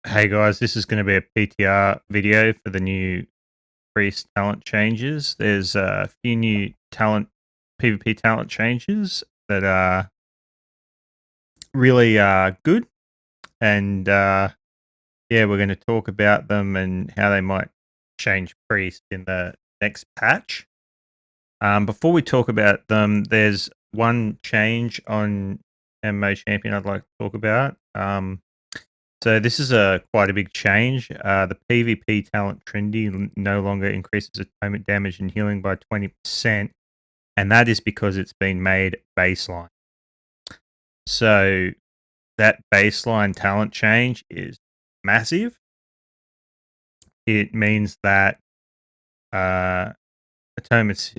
Hey guys, this is going to be a PTR video for the new priest talent changes. There's a few new PvP talent changes that are really good, and yeah, we're going to talk about them and how they might change priest in the next patch. Before we talk about them, there's one change on MMO Champion I'd like to talk about. So this is quite a big change. The PvP talent Trinity no longer increases atonement damage and healing by 20%, and that is because it's been made baseline. So that baseline talent change is massive. It means that atonement's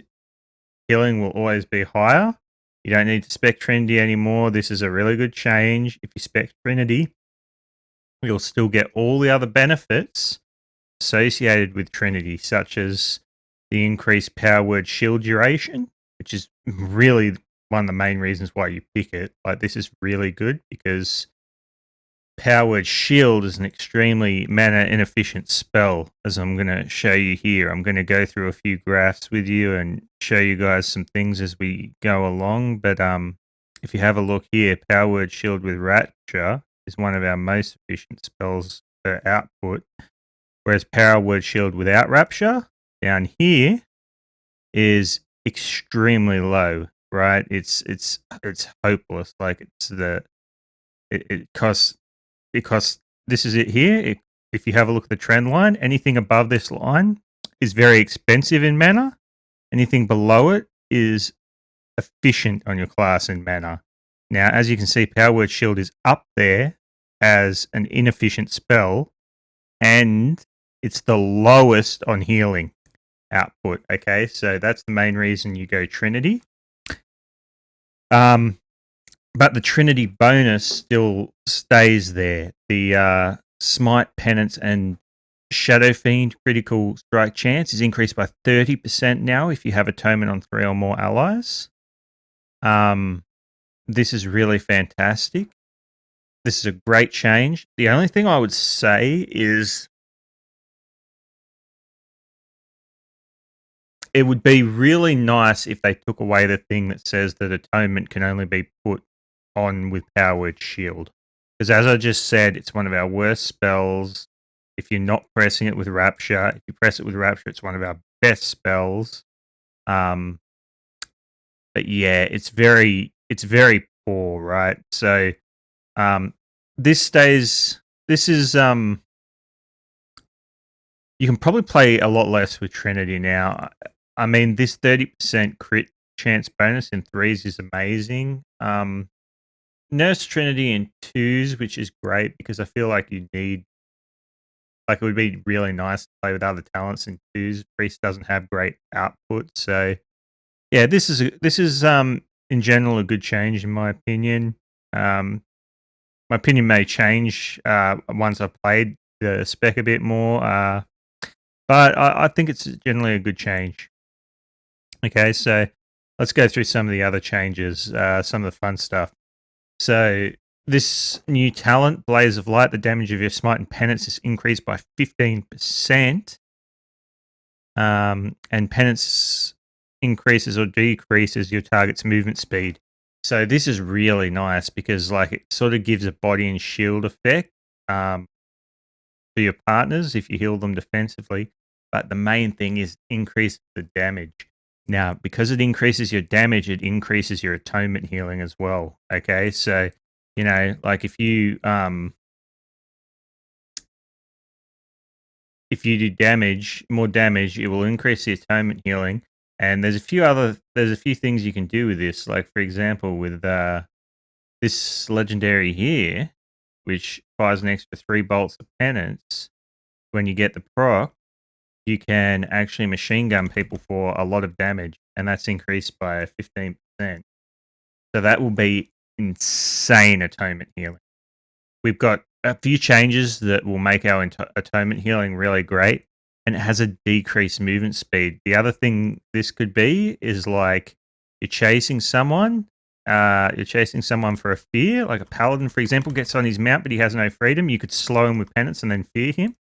healing will always be higher. You don't need to spec Trinity anymore. This is a really good change. If you spec Trinity, you'll still get all the other benefits associated with Trinity, such as the increased power word shield duration, which is really one of the main reasons why you pick it. Like, this is really good because power word shield is an extremely mana inefficient spell, as I'm going to show you here. I'm going to go through a few graphs with you and show you guys some things as we go along. But if you have a look here, power word shield with Rapture is one of our most efficient spells per output. Whereas Power Word Shield without Rapture down here is extremely low, right? It's hopeless. Like, it costs this is it here. If you have a look at the trend line, anything above this line is very expensive in mana. Anything below it is efficient on your class in mana. Now, as you can see, Power Word Shield is up there as an inefficient spell, and it's the lowest on healing output. Okay, so that's the main reason you go Trinity. But the Trinity bonus still stays there. The Smite, Penance, and Shadow Fiend critical strike chance is increased by 30% now if you have Atonement on 3 or more allies. This is really fantastic. This is a great change. The only thing I would say is it would be really nice if they took away the thing that says that Atonement can only be put on with Power Word Shield. Because as I just said, it's one of our worst spells. If you're not pressing it with Rapture, if you press it with Rapture, it's one of our best spells. But yeah, it's very poor, right? So this is you can probably play a lot less with Trinity now. I mean, this 30% crit chance bonus in 3s is amazing. Nurse Trinity in 2s, which is great because I feel like it would be really nice to play with other talents in 2s. Priest doesn't have great output, so yeah, this is in general a good change in my opinion. My opinion may change once I've played the spec a bit more, but I think it's generally a good change. Okay, so let's go through some of the other changes, some of the fun stuff. So this new talent, Blaze of Light, the damage of your Smite and Penance is increased by 15%. And Penance increases or decreases your target's movement speed. So this is really nice because, like, it sort of gives a body and shield effect for your partners if you heal them defensively. But the main thing is increase the damage. Now, because it increases your damage, it increases your atonement healing as well. Okay, so like if you do more damage, it will increase the atonement healing. And there's a few things you can do with this. Like, for example, with this legendary here, which fires an extra 3 bolts of penance, when you get the proc, you can actually machine gun people for a lot of damage, and that's increased by 15%. So that will be insane atonement healing. We've got a few changes that will make our atonement healing really great, and it has a decreased movement speed. The other thing this could be is, like, you're chasing someone you're chasing someone for a fear, like a paladin, for example, gets on his mount, but he has no freedom. You could slow him with penance and then fear him.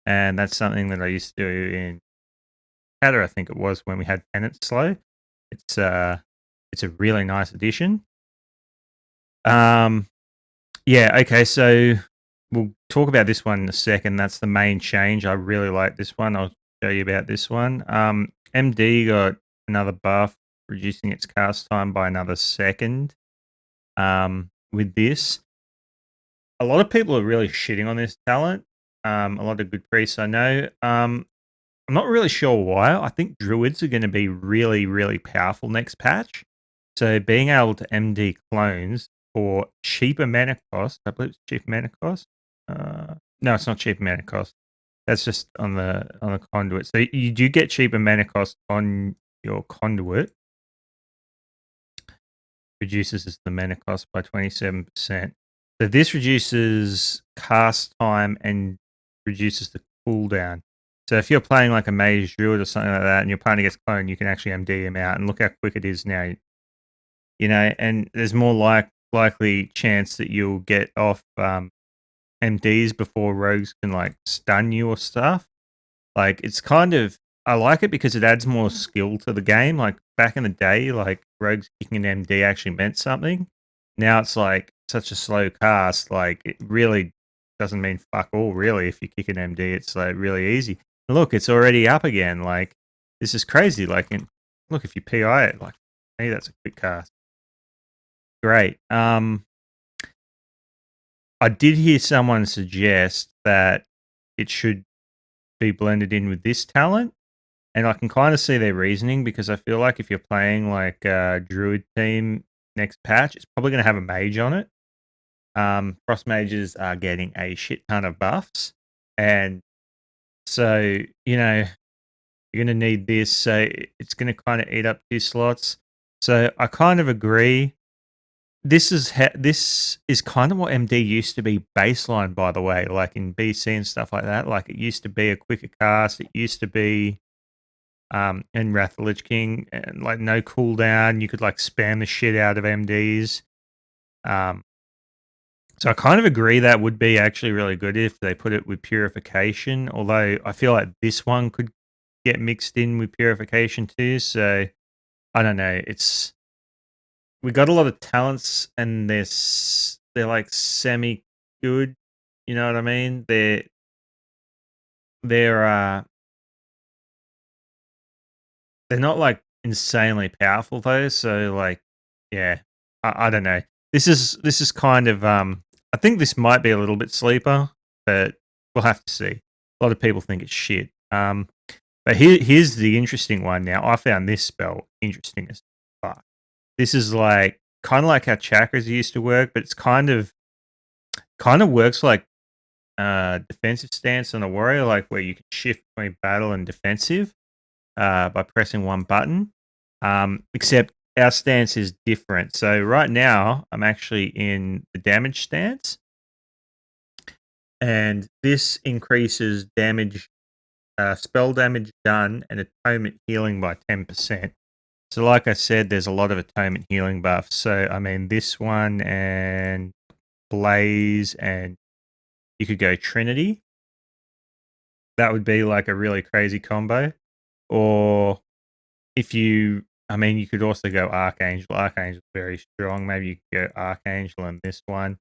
And that's something that I used to do in Shatter, I think it was, when we had penance slow. It's a really nice addition. Yeah, okay, so we'll talk about this one in a second. That's the main change. I really like this one. I'll show you about this one. MD got another buff, reducing its cast time by another second. With this, a lot of people are really shitting on this talent. A lot of good priests I know. I'm not really sure why. I think druids are going to be really, really powerful next patch. So being able to MD clones for cheaper mana cost, I believe it's cheaper mana cost. No, it's not cheaper mana cost. That's just on the conduit. So you do get cheaper mana cost on your conduit. Reduces the mana cost by 27%. So this reduces cast time and reduces the cooldown. So if you're playing like a mage druid or something like that, and your partner gets cloned, you can actually MD him out, and look how quick it is now. You know, and there's more likely chance that you'll get off MDs before rogues can like stun you or stuff. Like it's kind of, I like it because it adds more skill to the game. Like back in the day, like rogues kicking an MD actually meant something. Now it's like such a slow cast. Like it really doesn't mean fuck all. Really, if you kick an MD, it's like really easy. And look, it's already up again. Like this is crazy. Like, look, if you PI it, like, hey, that's a quick cast. Great. I did hear someone suggest that it should be blended in with this talent, and I can kind of see their reasoning, because I feel like if you're playing like a druid team next patch, it's probably going to have a mage on it. Frost mages are getting a shit ton of buffs, and so you know you're going to need this. So it's going to kind of eat up 2 slots. So I kind of agree. This is kind of what MD used to be baseline, by the way, like in BC and stuff like that. Like it used to be a quicker cast. It used to be in Wrath of the Lich King, and like no cooldown. You could like spam the shit out of MDs. So I kind of agree that would be actually really good if they put it with purification. Although I feel like this one could get mixed in with purification too. So I don't know. We got a lot of talents, and they're like semi good. You know what I mean? They're they're not like insanely powerful though. So like, yeah, I don't know. This is kind of I think this might be a little bit sleeper, but we'll have to see. A lot of people think it's shit. But here's the interesting one. Now I found this spell interesting as fuck. This is like kind of like how chakras used to work, but it's kind of works like defensive stance on a warrior, like where you can shift between battle and defensive by pressing one button. Except our stance is different. So right now I'm actually in the damage stance, and this increases damage, spell damage done, and atonement healing by 10%. So like I said, there's a lot of atonement healing buffs. So I mean this one and Blaze, and you could go Trinity. That would be like a really crazy combo. Or if you, I mean, you could also go Archangel. Archangel's very strong. Maybe you could go Archangel in this one.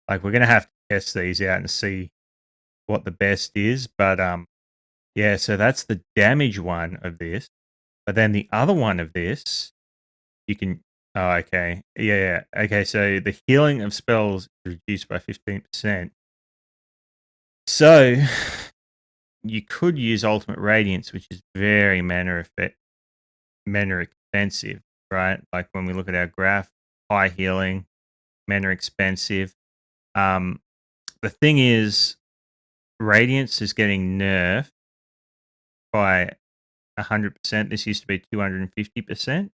Like we're gonna have to test these out and see what the best is. But yeah. So that's the damage one of this. But then the other one of this, you can. Oh, okay. Yeah. Okay. So the healing of spells is reduced by 15%. So you could use Ultimate Radiance, which is very mana expensive, right? Like when we look at our graph, high healing, mana expensive. The thing is, Radiance is getting nerfed by 100%. This used to be 250%.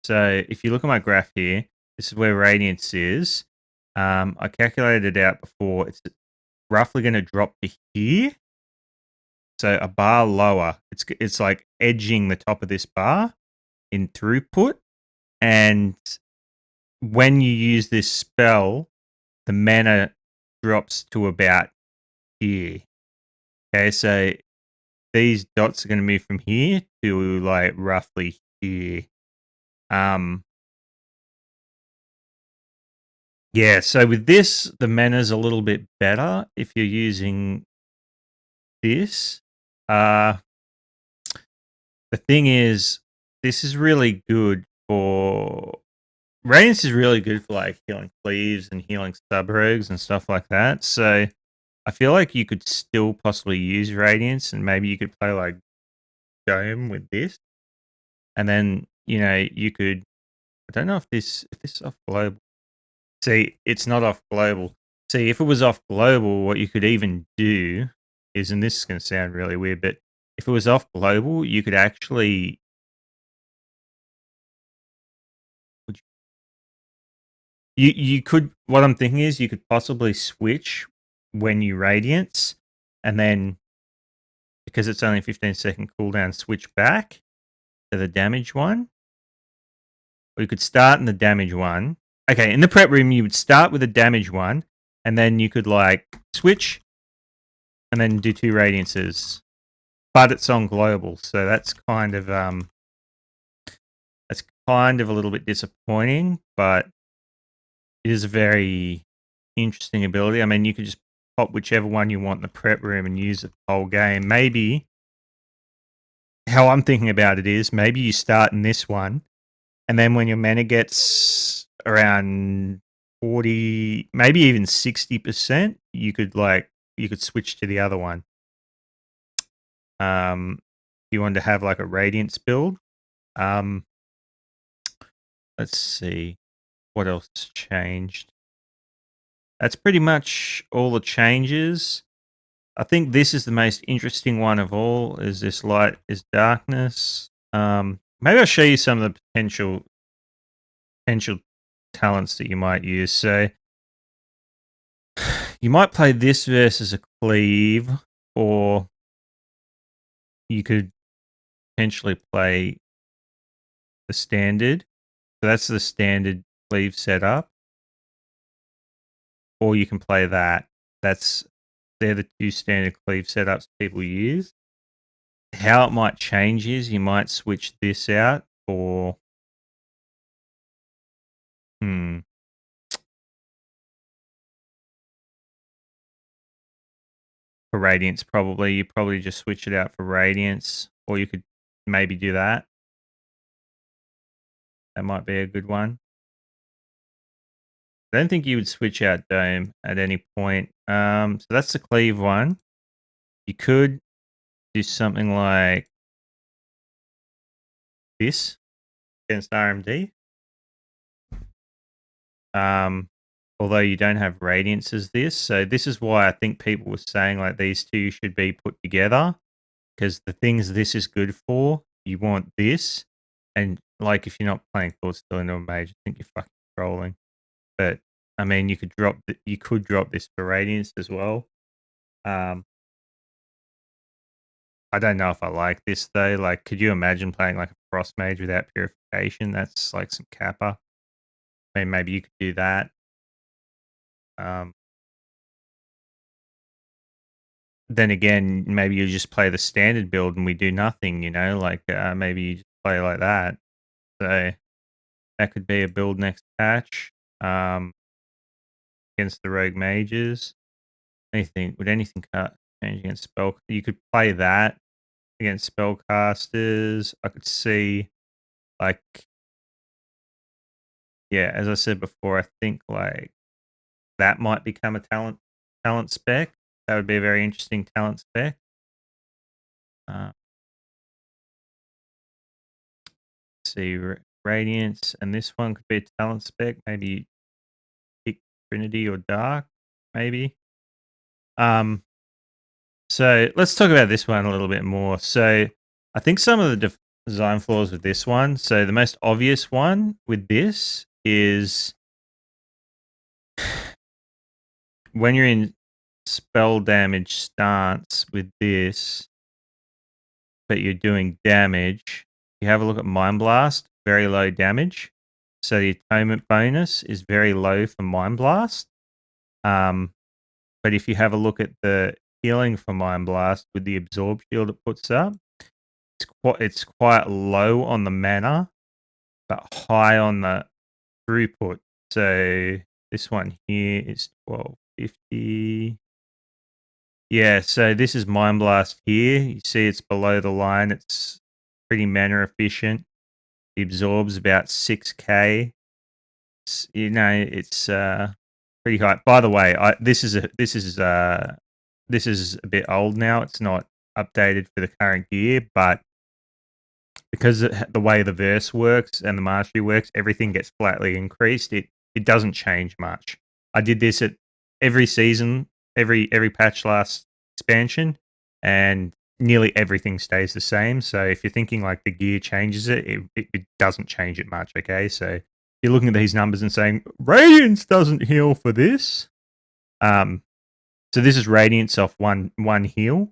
So if you look at my graph here, this is where Radiance is. I calculated it out before. It's roughly going to drop to here. So a bar lower. It's like edging the top of this bar in throughput. And when you use this spell, the mana drops to about here. Okay, so these dots are going to move from here to like roughly here. Yeah, so with this, the mana's a little bit better if you're using this. The thing is, this is really good for Radiance is really good for like healing cleaves and healing sub rogues and stuff like that. So I feel like you could still possibly use Radiance and maybe you could play like Dome with this. And then, you could I don't know if this is off global. See, it's not off global. See, if it was off global, what you could even do is, and this is going to sound really weird, but if it was off global, you could actually. Would you could. What I'm thinking is, you could possibly switch when you radiance, and then because it's only 15-second cooldown, switch back to the damage one. Or you could start in the damage one. Okay, in the prep room, you would start with the damage one, and then you could like switch and then do 2 radiances. But it's on global, so that's kind of a little bit disappointing, but it is a very interesting ability. I mean, you could just pop whichever one you want in the prep room and use it the whole game. Maybe how I'm thinking about it is maybe you start in this one, and then when your mana gets around 40, maybe even 60%, you could switch to the other one. If you wanted to have like a radiance build. Let's see what else changed. That's pretty much all the changes. I think this is the most interesting one of all. Is this light is darkness? Maybe I'll show you some of the potential talents that you might use. So you might play this versus a cleave, or you could potentially play the standard. So that's the standard cleave setup. Or you can play that. They're the 2 standard cleave setups people use. How it might change is you might switch this out for for Radiance probably. You probably just switch it out for Radiance, or you could maybe do that. That might be a good one. I don't think you would switch out Dome at any point. So that's the cleave one. You could do something like this against RMD. Although you don't have Radiance as this. So this is why I think people were saying like these 2 should be put together, because the things this is good for, you want this. And like if you're not playing Thought Still into a Mage, I think you're fucking trolling. But I mean, you could drop this for Radiance as well. I don't know if I like this though. Like, could you imagine playing like a Frost Mage without Purification? That's like some kappa. I mean, maybe you could do that. Then again, maybe you just play the standard build and we do nothing, like maybe you just play like that. So that could be a build next patch against the rogue mages. Would anything change against spell? You could play that against spellcasters. I could see, like, yeah, as I said before, I think like that might become a talent spec. That would be a very interesting talent spec. See, Radiance, and this one could be a talent spec. Maybe pick Trinity or Dark, maybe. So let's talk about this one a little bit more. So I think some of the design flaws with this one. So the most obvious one with this is when you're in spell damage stance with this, but you're doing damage, you have a look at Mind Blast, very low damage. So the atonement bonus is very low for Mind Blast. But if you have a look at the healing for Mind Blast with the Absorb Shield it puts up, it's quite low on the mana, but high on the throughput. So this one here is 1250. Yeah, so this is Mind Blast here. You see it's below the line. It's pretty mana efficient. It absorbs about 6k. It's pretty high. By the way, this is a bit old now. It's not updated for the current gear, but because the way the verse works and the mastery works, everything gets flatly increased. It doesn't change much. I did this at every season, every patch last expansion, and nearly everything stays the same. So if you're thinking like the gear changes it doesn't change it much. Okay, so you're looking at these numbers and saying Radiance doesn't heal for this. So this is Radiance off one heal.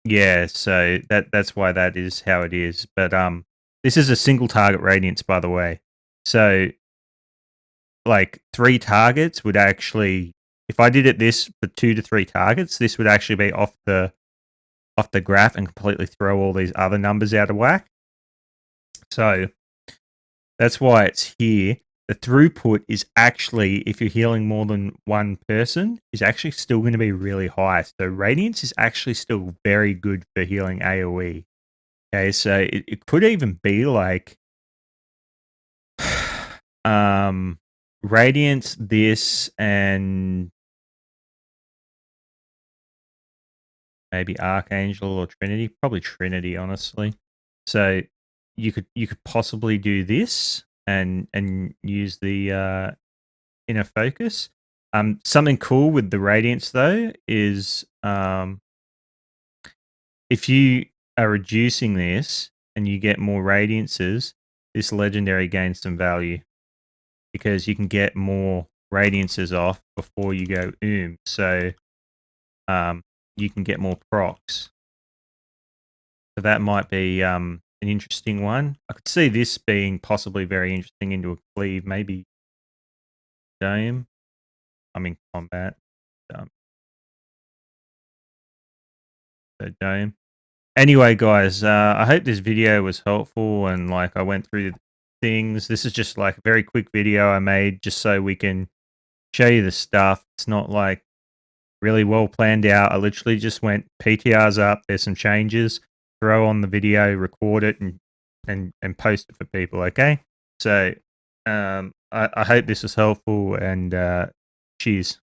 Yeah, so that's why that is how it is. But this is a single target Radiance, by the way. So like 3 targets would actually, if I did it this for 2 to 3 targets, this would actually be off the graph and completely throw all these other numbers out of whack. So that's why it's here. The throughput is actually, if you're healing more than one person, is actually still going to be really high. So Radiance is actually still very good for healing AoE. Okay, so it could even be like Radiance, this, and maybe Archangel or Trinity. Probably Trinity, honestly. So you could possibly do this and use the inner focus. Something cool with the Radiance though is if you are reducing this and you get more Radiances, this legendary gains some value because you can get more Radiances off before you go So you can get more procs. So that might be an interesting one. I could see this being possibly very interesting into a cleave, maybe Dome. I'm in combat. So Dome. Anyway, guys, I hope this video was helpful and like I went through things. This is just like a very quick video I made just so we can show you the stuff. It's not like really well planned out. I literally just went PTRs up. There's some changes. Throw on the video, record it, and post it for people. Okay. So I hope this was helpful and cheers.